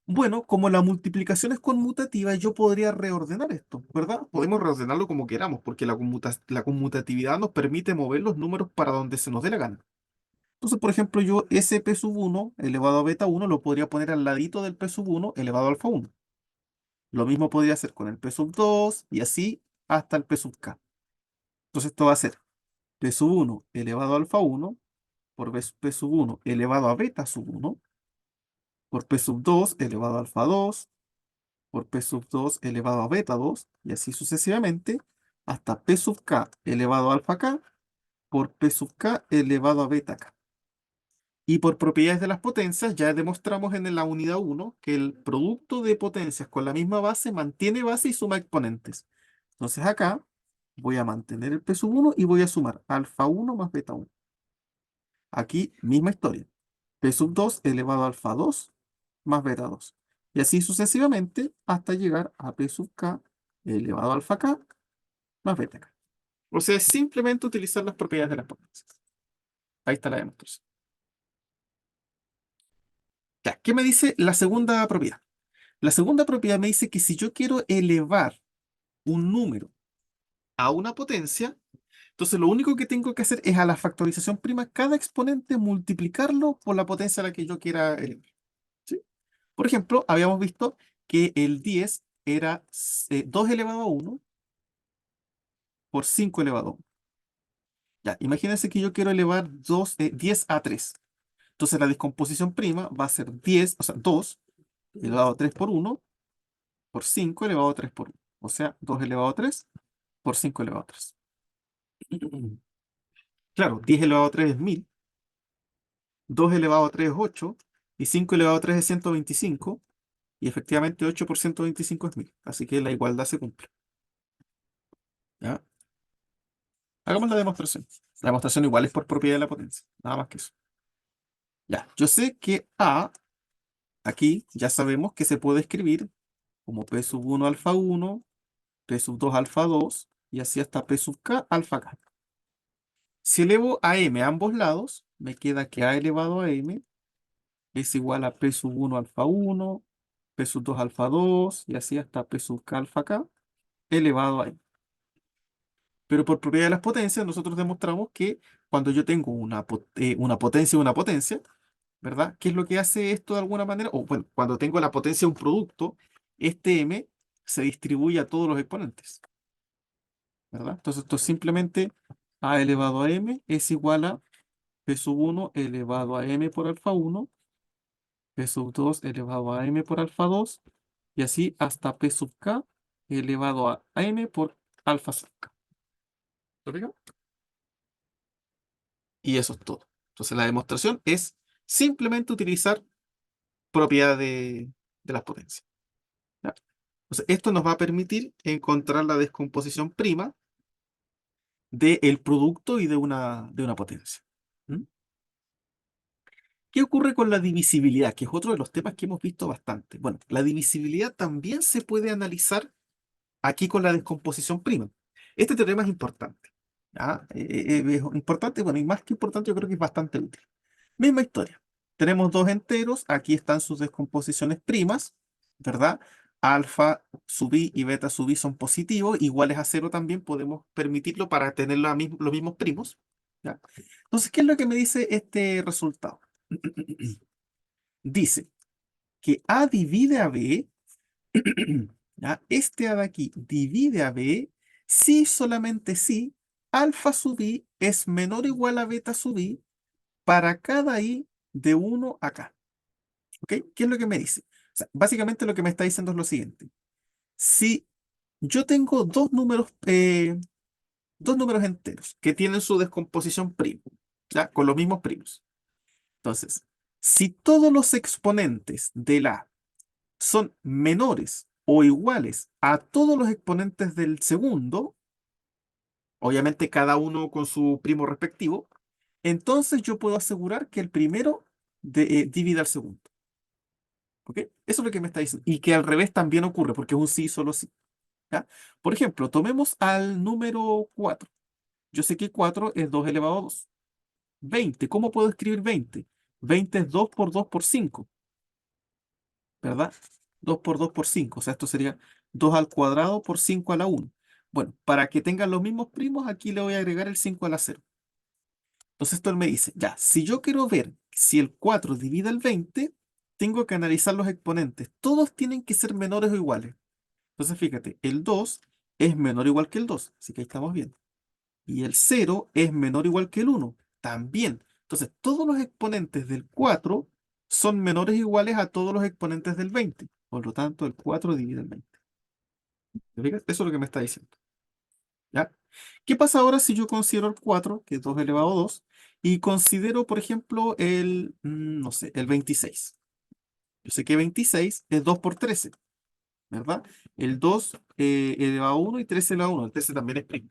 Bueno, como la multiplicación es conmutativa, yo podría reordenar esto, ¿verdad? Podemos reordenarlo como queramos, porque la conmutatividad nos permite mover los números para donde se nos dé la gana. Entonces, por ejemplo, yo ese P sub 1 elevado a beta 1 lo podría poner al ladito del P sub 1 elevado a alfa 1. Lo mismo podría hacer con el P sub 2 y así hasta el P sub K. Entonces, esto va a ser P sub 1 elevado a alfa 1 por P sub 1 elevado a beta sub 1 por P sub 2 elevado a alfa 2 por P sub 2 elevado a beta 2 y así sucesivamente hasta P sub K elevado a alfa K por P sub K elevado a beta K. Y por propiedades de las potencias ya demostramos en la unidad uno que el producto de potencias con la misma base mantiene base y suma exponentes. Entonces acá voy a mantener el P sub 1 y voy a sumar alfa 1 más beta 1. Aquí misma historia. P sub 2 elevado a alfa 2 más beta 2. Y así sucesivamente hasta llegar a P sub K elevado a alfa K más beta K. O sea, es simplemente utilizar las propiedades de las potencias. Ahí está la demostración. Ya, ¿qué me dice la segunda propiedad? La segunda propiedad me dice que si yo quiero elevar un número a una potencia, entonces lo único que tengo que hacer es a la factorización prima cada exponente multiplicarlo por la potencia a la que yo quiera elevar. ¿Sí? Por ejemplo, habíamos visto que el 10 era 2 elevado a 1 por 5 elevado a 1. Ya, imagínense que yo quiero elevar 10 a 3. Entonces la descomposición prima va a ser 10, o sea, 2 elevado a 3 por 1 por 5 elevado a 3 por 1. O sea, 2 elevado a 3 por 5 elevado a 3. Claro, 10 elevado a 3 es 1000, 2 elevado a 3 es 8 y 5 elevado a 3 es 125 y efectivamente 8 por 125 es 1000. Así que la igualdad se cumple. ¿Ya? Hagamos la demostración. La demostración igual es por propiedad de la potencia. Nada más que eso. Ya, yo sé que A, aquí ya sabemos que se puede escribir como P sub 1 alfa 1, P sub 2 alfa 2 y así hasta P sub K alfa K. Si elevo a M a ambos lados, me queda que A elevado a M es igual a P sub 1 alfa 1, P sub 2 alfa 2 y así hasta P sub K alfa K elevado a M. Pero por propiedad de las potencias, nosotros demostramos que cuando yo tengo una potencia, ¿verdad? ¿Qué es lo que hace esto de alguna manera? O bueno, cuando tengo la potencia de un producto, este m se distribuye a todos los exponentes, ¿verdad? Entonces esto es simplemente a elevado a m es igual a p sub 1 elevado a m por alfa 1, p sub 2 elevado a m por alfa 2, y así hasta p sub k elevado a m por alfa sub k. ¿Lo fijas? Y eso es todo. Entonces la demostración es simplemente utilizar propiedad de las potencias. ¿Ya? Entonces esto nos va a permitir encontrar la descomposición prima del producto y de una potencia. ¿Mm? ¿Qué ocurre con la divisibilidad? Que es otro de los temas que hemos visto bastante. Bueno, la divisibilidad también se puede analizar aquí con la descomposición prima. Este teorema es importante. ¿Ya? Es importante, bueno, y más que importante, yo creo que es bastante útil. Misma historia. Tenemos dos enteros, aquí están sus descomposiciones primas, ¿verdad? Alfa sub i y beta sub i son positivos, iguales a cero también, podemos permitirlo para tener los mismos primos. ¿Ya? Entonces, ¿qué es lo que me dice este resultado? Dice que A divide a B, ¿ya? Este A de aquí divide a B, si solamente si alfa sub i es menor o igual a beta sub i para cada i de 1 acá. ¿Ok? ¿Qué es lo que me dice? O sea, básicamente lo que me está diciendo es lo siguiente. Si yo tengo dos números enteros que tienen su descomposición prima, ¿ya? Con los mismos primos. Entonces, si todos los exponentes de la A son menores o iguales a todos los exponentes del segundo, obviamente cada uno con su primo respectivo, entonces yo puedo asegurar que el primero divide al segundo. ¿Ok? Eso es lo que me está diciendo. Y que al revés también ocurre, porque es un sí, solo sí. ¿Ya? Por ejemplo, tomemos al número 4. Yo sé que 4 es 2 elevado a 2. 20, ¿cómo puedo escribir 20? 20 es 2 por 2 por 5, ¿verdad? 2 por 2 por 5, o sea, esto sería 2 al cuadrado por 5 a la 1. Bueno, para que tengan los mismos primos, aquí le voy a agregar el 5 a la 0. Entonces esto él me dice, ya, si yo quiero ver si el 4 divide el 20, tengo que analizar los exponentes. Todos tienen que ser menores o iguales. Entonces fíjate, el 2 es menor o igual que el 2, así que ahí estamos bien. Y el 0 es menor o igual que el 1, también. Entonces todos los exponentes del 4 son menores o iguales a todos los exponentes del 20. Por lo tanto, el 4 divide el 20. ¿Te fijas? Eso es lo que me está diciendo. ¿Ya? ¿Qué pasa ahora si yo considero el 4, que es 2 elevado a 2, y considero, por ejemplo, no sé, el 26? Yo sé que 26 es 2 por 13, ¿verdad? El 2 elevado a 1 y 13 elevado a 1. El 13 también es primo.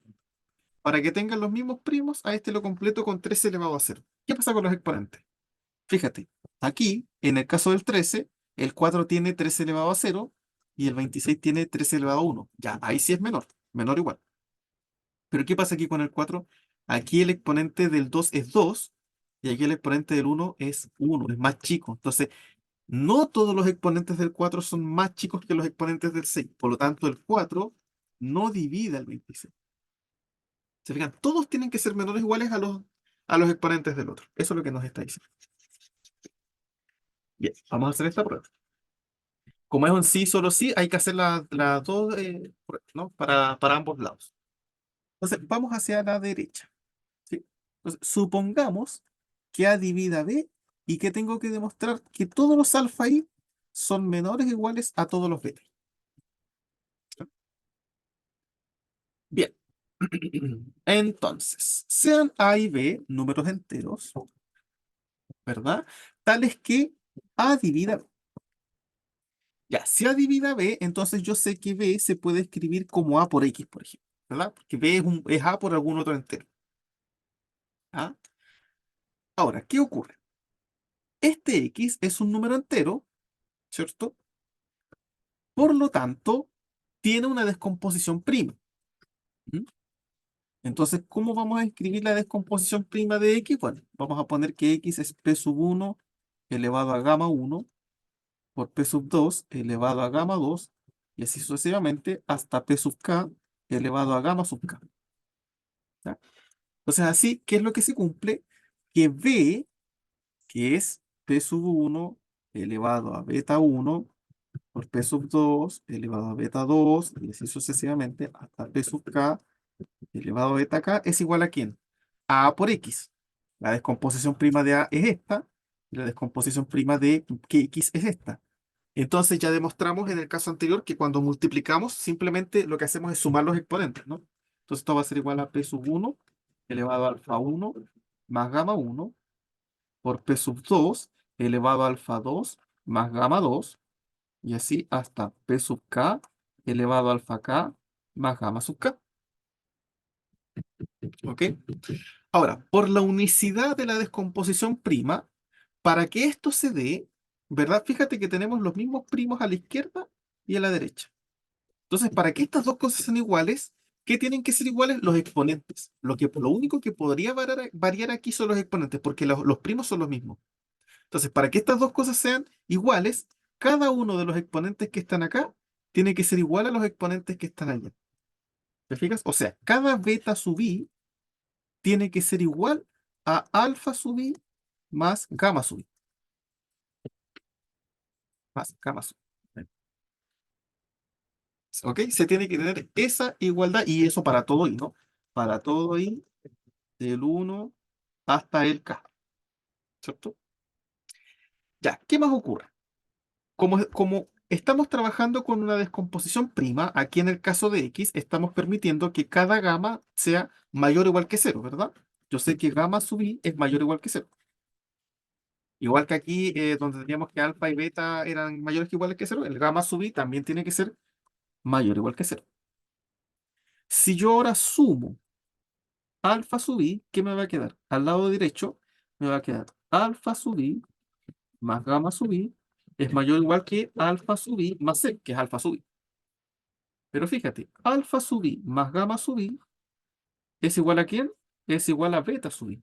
Para que tengan los mismos primos, a este lo completo con 13 elevado a 0. ¿Qué pasa con los exponentes? Fíjate, aquí, en el caso del 13, el 4 tiene 13 elevado a 0 y el 26 tiene 13 elevado a 1. Ya, ahí sí es menor, menor o igual. Pero ¿qué pasa aquí con el 4? Aquí el exponente del 2 es 2 y aquí el exponente del 1 es 1, es más chico. Entonces, no todos los exponentes del 4 son más chicos que los exponentes del 6. Por lo tanto, el 4 no divide al 26. ¿Se fijan? Todos tienen que ser menores o iguales a los exponentes del otro. Eso es lo que nos está diciendo. Bien, vamos a hacer esta prueba. Como es un sí, solo sí, hay que hacer las dos pruebas, ¿no? Para ambos lados. Entonces, vamos hacia la derecha. ¿Sí? Entonces, supongamos que A divide a B y que tengo que demostrar que todos los alfa i son menores o iguales a todos los beta. Bien. Entonces, sean A y B números enteros, ¿verdad? Tales que A divida B. Ya, si A divide a B, entonces yo sé que B se puede escribir como A por X, por ejemplo, ¿verdad? Porque B es A por algún otro entero. ¿Ah? Ahora, ¿qué ocurre? Este X es un número entero, ¿cierto? Por lo tanto, tiene una descomposición prima. ¿Mm? Entonces, ¿cómo vamos a escribir la descomposición prima de X? Bueno, vamos a poner que X es P sub 1 elevado a gamma 1 por P sub 2 elevado a gamma 2 y así sucesivamente hasta P sub K elevado a gamma sub K. ¿Ya? Entonces así, ¿qué es lo que se cumple? Que B, que es P sub 1 elevado a beta 1 por P sub 2 elevado a beta 2 y así sucesivamente hasta P sub K elevado a beta K es igual a ¿quién? A por X. La descomposición prima de A es esta y la descomposición prima de que X es esta. Entonces ya demostramos en el caso anterior que cuando multiplicamos simplemente lo que hacemos es sumar los exponentes, ¿no? Entonces esto va a ser igual a P sub 1 elevado a alfa 1 más gamma 1 por P sub 2 elevado a alfa 2 más gamma 2 y así hasta P sub K elevado a alfa K más gamma sub K. ¿Ok? Ahora, por la unicidad de la descomposición prima, para que esto se dé, ¿verdad? Fíjate que tenemos los mismos primos a la izquierda y a la derecha. Entonces, para que estas dos cosas sean iguales, ¿qué tienen que ser iguales? Los exponentes. Lo único que podría variar aquí son los exponentes, porque los primos son los mismos. Entonces, para que estas dos cosas sean iguales, cada uno de los exponentes que están acá tiene que ser igual a los exponentes que están allá. ¿Te fijas? O sea, cada beta sub i tiene que ser igual a alfa sub i más gamma sub i, más gamma sub i. ¿Ok? Se tiene que tener esa igualdad y eso para todo i, ¿no? Para todo i del 1 hasta el k, ¿cierto? Ya, ¿qué más ocurre? Como estamos trabajando con una descomposición prima, aquí en el caso de x, estamos permitiendo que cada gamma sea mayor o igual que cero, ¿verdad? Yo sé que gamma sub i es mayor o igual que cero. Igual que aquí, donde teníamos que alfa y beta eran mayores que iguales que cero, el gamma sub i también tiene que ser mayor o igual que cero. Si yo ahora sumo alfa sub i, ¿qué me va a quedar? Al lado derecho me va a quedar alfa sub i más gamma sub i es mayor o igual que alfa sub i más c, que es alfa sub i. Pero fíjate, alfa sub i más gamma sub i es igual a ¿quién? Es igual a beta sub i.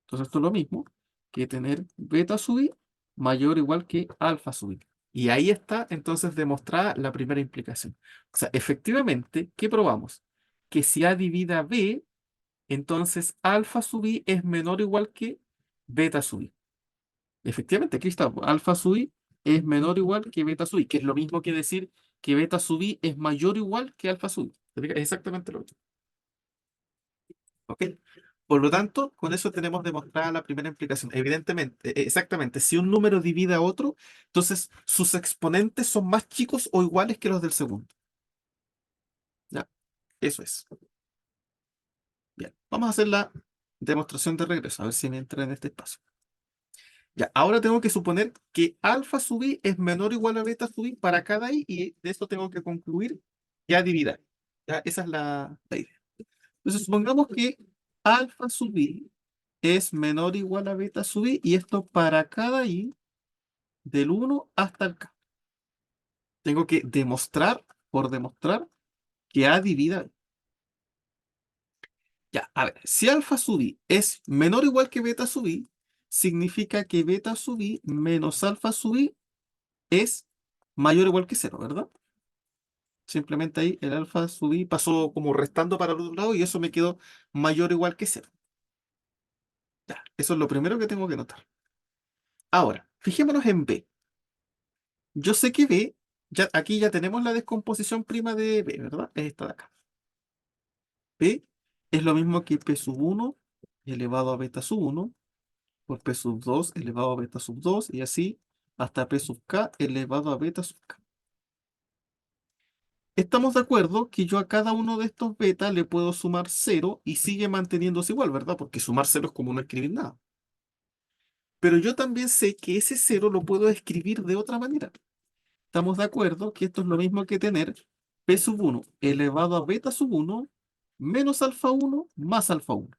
Entonces esto es lo mismo que tener beta sub i mayor o igual que alfa sub i. Y ahí está entonces demostrada la primera implicación. O sea, efectivamente, ¿qué probamos? Que si A divide a B, entonces alfa sub i es menor o igual que beta sub i. Efectivamente, aquí está, pues, alfa sub i es menor o igual que beta sub i, que es lo mismo que decir que beta sub i es mayor o igual que alfa sub i. ¿Te fijas? Es exactamente lo mismo. ¿Ok? Por lo tanto, con eso tenemos demostrada la primera implicación. Evidentemente, exactamente, si un número divide a otro, entonces sus exponentes son más chicos o iguales que los del segundo. ¿Ya? Eso es. Bien, vamos a hacer la demostración de regreso, a ver si me entra en este espacio. Ya, ahora tengo que suponer que alfa sub i es menor o igual a beta sub i para cada i y de esto tengo que concluir que a divide. Ya, esa es la idea. Entonces, supongamos que alfa sub i es menor o igual a beta sub i y esto para cada i del 1 hasta el k. Tengo que demostrar, por demostrar, que a divide a. Ya, a ver, si alfa sub i es menor o igual que beta sub i, significa que beta sub i menos alfa sub i es mayor o igual que cero, ¿verdad? Simplemente ahí el alfa sub i pasó como restando para el otro lado y eso me quedó mayor o igual que cero. Ya, eso es lo primero que tengo que notar. Ahora, fijémonos en B. Yo sé que B, ya, aquí ya tenemos la descomposición prima de B, ¿verdad? Es esta de acá. B es lo mismo que P sub 1 elevado a beta sub 1 por P sub 2 elevado a beta sub 2 y así hasta P sub K elevado a beta sub K. Estamos de acuerdo que yo a cada uno de estos beta le puedo sumar cero y sigue manteniéndose igual, ¿verdad? Porque sumar cero es como no escribir nada. Pero yo también sé que ese cero lo puedo escribir de otra manera. Estamos de acuerdo que esto es lo mismo que tener P sub 1 elevado a beta sub 1 menos alfa 1 más alfa 1.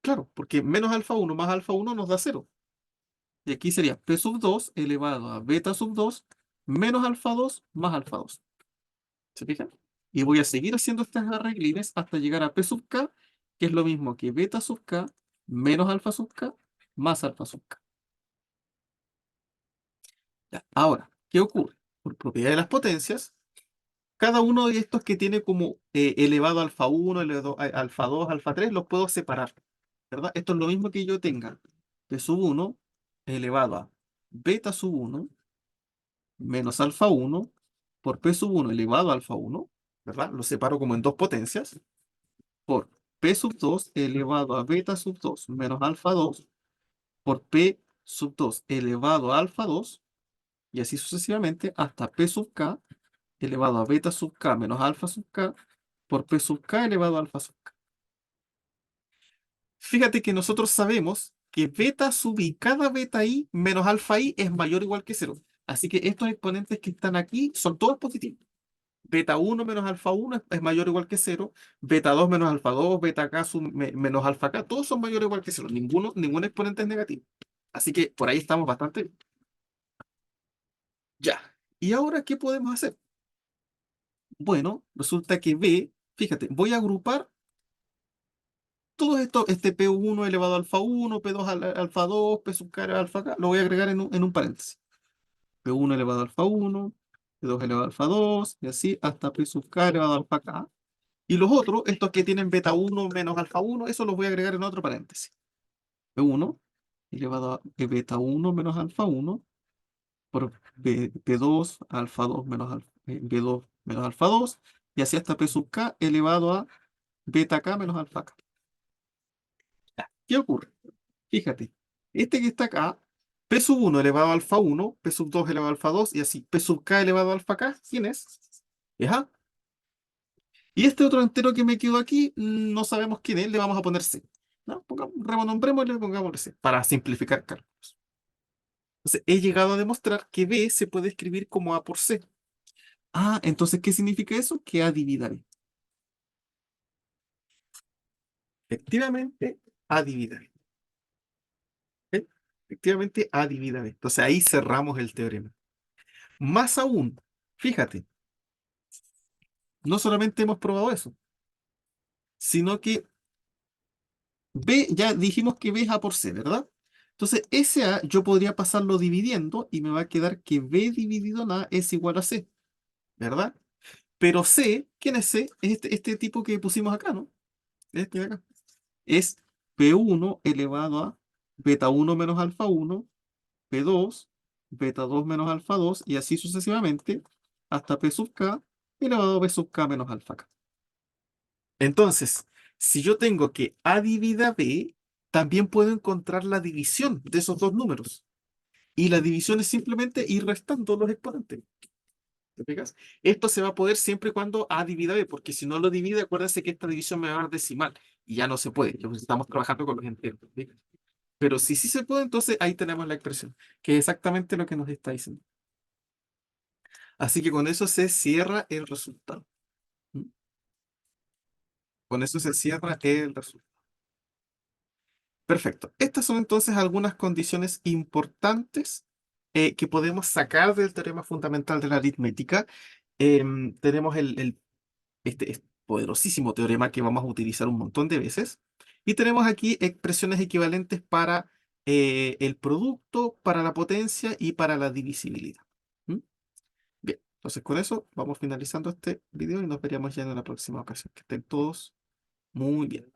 Claro, porque menos alfa 1 más alfa 1 nos da cero. Y aquí sería P sub 2 elevado a beta sub 2 menos alfa 2 más alfa 2. ¿Se fijan? Y voy a seguir haciendo estas arreglines hasta llegar a P sub K, que es lo mismo que beta sub K menos alfa sub K más alfa sub K. Ya, ahora, ¿qué ocurre? Por propiedad de las potencias, Cada uno de estos que tiene como elevado alfa 1, elevado alfa 2, alfa 3, los puedo separar, ¿verdad? Esto es lo mismo que yo tenga P sub 1 elevado a beta sub 1 menos alfa 1 por P sub 1 elevado a alfa 1, ¿verdad? Lo separo como en dos potencias, por P sub 2 elevado a beta sub 2 menos alfa 2 por P sub 2 elevado a alfa 2 y así sucesivamente hasta P sub k elevado a beta sub k menos alfa sub k por P sub k elevado a alfa sub k. Fíjate que nosotros sabemos que beta sub i, cada beta i menos alfa i es mayor o igual que cero. Así que estos exponentes que están aquí son todos positivos. Beta 1 menos alfa 1 es mayor o igual que cero. Beta 2 menos alfa 2, beta k menos alfa k, todos son mayores o igual que cero. Ningún exponente es negativo. Así que por ahí estamos bastante bien. Ya. ¿Y ahora qué podemos hacer? Bueno, resulta que B, fíjate, voy a agrupar todo esto, este P1 elevado a alfa 1, P2 alfa 2, P sub k elevado a alfa k, lo voy a agregar en un paréntesis. P1 elevado a alfa 1, P2 elevado a alfa 2, y así hasta P sub k elevado a alfa k. Y los otros, estos que tienen beta 1 menos alfa 1, eso los voy a agregar en otro paréntesis. P1 elevado a beta 1 menos alfa 1 por P2 alfa 2 menos B2 menos alfa 2, y así hasta P sub k elevado a beta k menos alfa k. ¿Qué ocurre? Fíjate, este que está acá, P sub 1 elevado a alfa 1, P sub 2 elevado a alfa 2, y así P sub k elevado a alfa k, ¿quién es? Es A. Y este otro entero que me quedó aquí, no sabemos quién es, le vamos a poner C. ¿No? Renombremosle y pongámosle C, para simplificar cálculos. Entonces, he llegado a demostrar que B se puede escribir como A por C. Ah, entonces, ¿qué significa eso? Que A divide a B. Efectivamente, A divide a B. ¿Eh? Efectivamente, A divide a B. Entonces, ahí cerramos el teorema. Más aún, fíjate, no solamente hemos probado eso, sino que B, ya dijimos que B es A por C, ¿verdad? Entonces, ese A yo podría pasarlo dividiendo y me va a quedar que B dividido en A es igual a C, ¿verdad? Pero C, ¿quién es C? Es este tipo que pusimos acá, ¿no? Este de acá. Es P1 elevado a beta 1 menos alfa 1, P2, beta 2 menos alfa 2, y así sucesivamente, hasta P sub K elevado a B sub K menos alfa K. Entonces, si yo tengo que A divida B, también puedo encontrar la división de esos dos números. Y la división es simplemente ir restando los exponentes. ¿Te fijas? Esto se va a poder siempre y cuando A divida B, porque si no lo divide, acuérdense que esta división me va a dar decimal y ya no se puede. Estamos trabajando con los enteros. ¿Sí? Pero si sí se puede, entonces ahí tenemos la expresión, que es exactamente lo que nos está diciendo. Así que con eso se cierra el resultado. ¿Mm? Con eso se cierra el resultado. Perfecto. Estas son entonces algunas condiciones importantes que podemos sacar del teorema fundamental de la aritmética. Tenemos este poderosísimo teorema que vamos a utilizar un montón de veces. Y tenemos aquí expresiones equivalentes para el producto, para la potencia y para la divisibilidad. ¿Mm? Bien, entonces con eso vamos finalizando este video y nos veríamos ya en la próxima ocasión. Que estén todos muy bien.